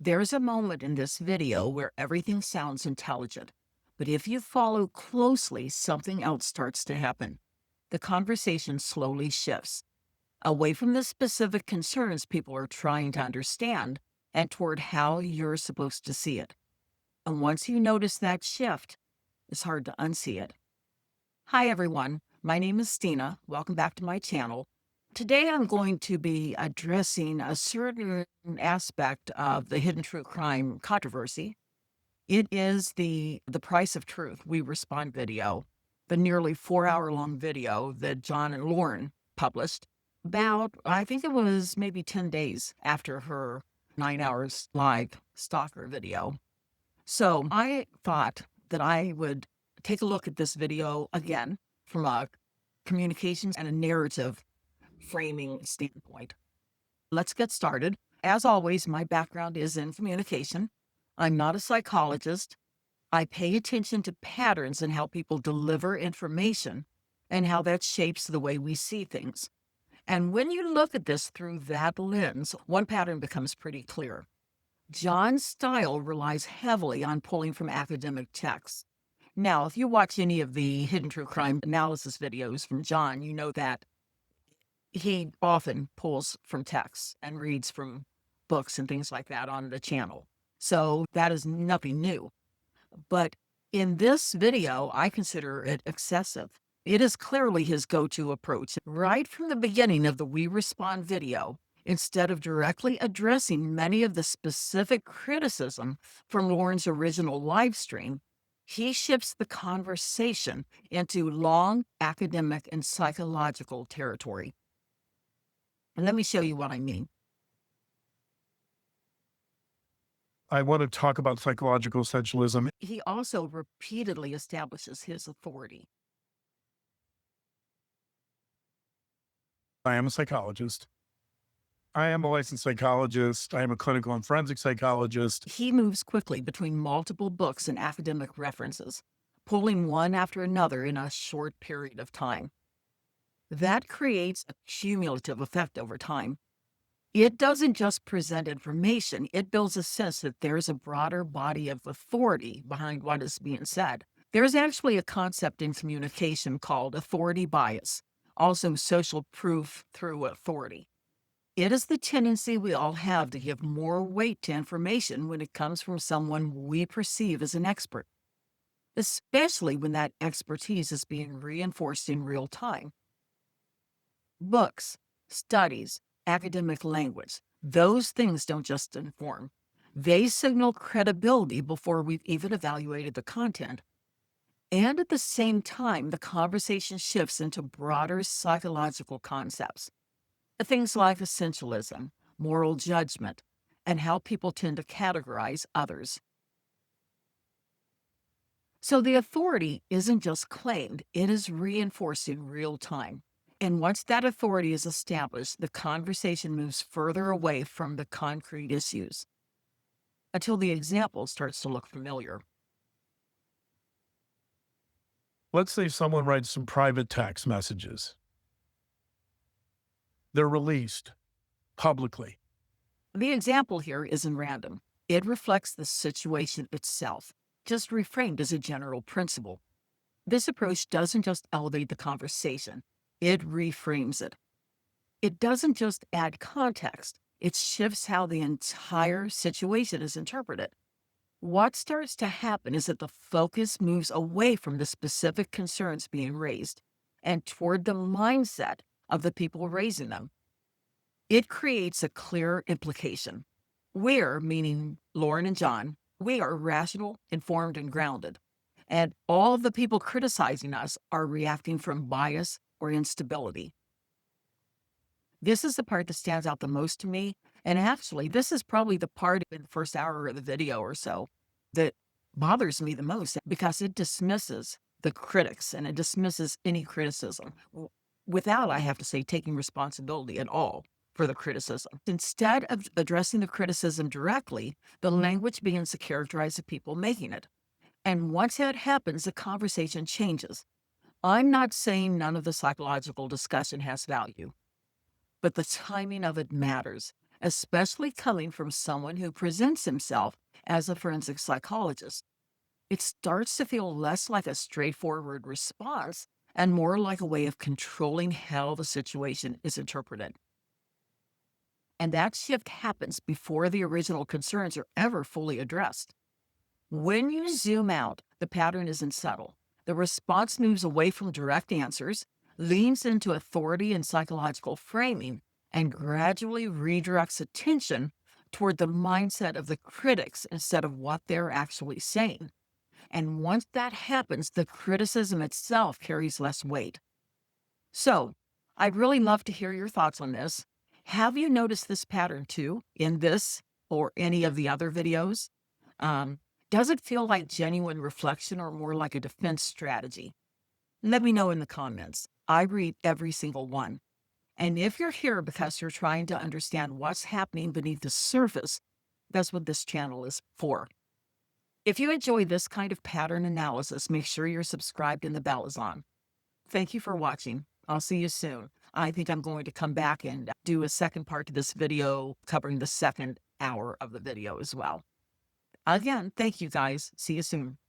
There's a moment in this video where everything sounds intelligent, but if you follow closely, something else starts to happen. The conversation slowly shifts away from the specific concerns people are trying to understand and toward how you're supposed to see it. And once you notice that shift, it's hard to unsee it. Hi, everyone. My name is Stina. Welcome back to my channel. Today, I'm going to be addressing a certain aspect of the hidden true crime controversy. It is the price of truth we respond video, the nearly 4 hour long video that John and Lauren published about, I think it was maybe 10 days after her 9 hours live stalker video. So I thought that I would take a look at this video again from a communications and a narrative framing standpoint. Let's get started. As always, my background is in communication. I'm not a psychologist. I pay attention to patterns in how people deliver information and how that shapes the way we see things. And when you look at this through that lens, one pattern becomes pretty clear. John's style relies heavily on pulling from academic texts. Now, if you watch any of the hidden true crime analysis videos from John, you know that he often pulls from texts and reads from books and things like that on the channel. So that is nothing new. But in this video, I consider it excessive. It is clearly his go-to approach. Right from the beginning of the We Respond video, instead of directly addressing many of the specific criticism from Lauren's original live stream, he shifts the conversation into long academic and psychological territory. And let me show you what I mean. I want to talk about psychological essentialism. He also repeatedly establishes his authority. I am a psychologist. I am a licensed psychologist. I am a clinical and forensic psychologist. He moves quickly between multiple books and academic references, pulling one after another in a short period of time. That creates a cumulative effect over time. It doesn't just present information, it builds a sense that there's a broader body of authority behind what is being said. There's actually a concept in communication called authority bias, also social proof through authority. It is the tendency we all have to give more weight to information when it comes from someone we perceive as an expert, especially when that expertise is being reinforced in real time. Books, studies, academic language, those things don't just inform. They signal credibility before we've even evaluated the content. And at the same time, the conversation shifts into broader psychological concepts. Things like essentialism, moral judgment, and how people tend to categorize others. So the authority isn't just claimed, it is reinforced in real time. And once that authority is established, the conversation moves further away from the concrete issues until the example starts to look familiar. Let's say someone writes some private text messages. They're released publicly. The example here isn't random. It reflects the situation itself, just reframed as a general principle. This approach doesn't just elevate the conversation, it reframes it. It doesn't just add context, it shifts how the entire situation is interpreted. What starts to happen is that the focus moves away from the specific concerns being raised and toward the mindset of the people raising them. It creates a clear implication. We're, meaning Lauren and John, we are rational, informed, and grounded. And all of the people criticizing us are reacting from bias or instability. This is the part that stands out the most to me. And actually, this is probably the part in the first hour of the video or so that bothers me the most because it dismisses the critics and it dismisses any criticism without, I have to say, taking responsibility at all for the criticism. Instead of addressing the criticism directly, the language begins to characterize the people making it. And once that happens, the conversation changes. I'm not saying none of the psychological discussion has value, but the timing of it matters. especially coming from someone who presents himself as a forensic psychologist. It starts to feel less like a straightforward response and more like a way of controlling how the situation is interpreted. And that shift happens before the original concerns are ever fully addressed. When you zoom out, the pattern isn't subtle. The response moves away from direct answers, leans into authority and psychological framing, and gradually redirects attention toward the mindset of the critics instead of what they're actually saying. And once that happens, the criticism itself carries less weight. So, I'd really love to hear your thoughts on this. Have you noticed this pattern too in this or any of the other videos? Um, does it feel like genuine reflection or more like a defense strategy? Let me know in the comments. I read every single one. And if you're here because you're trying to understand what's happening beneath the surface, that's what this channel is for. If you enjoy this kind of pattern analysis, make sure you're subscribed and the bell is on. Thank you for watching. I'll see you soon. I think I'm going to come back and do a second part to this video covering the second hour of the video as well. Again, thank you guys. See you soon.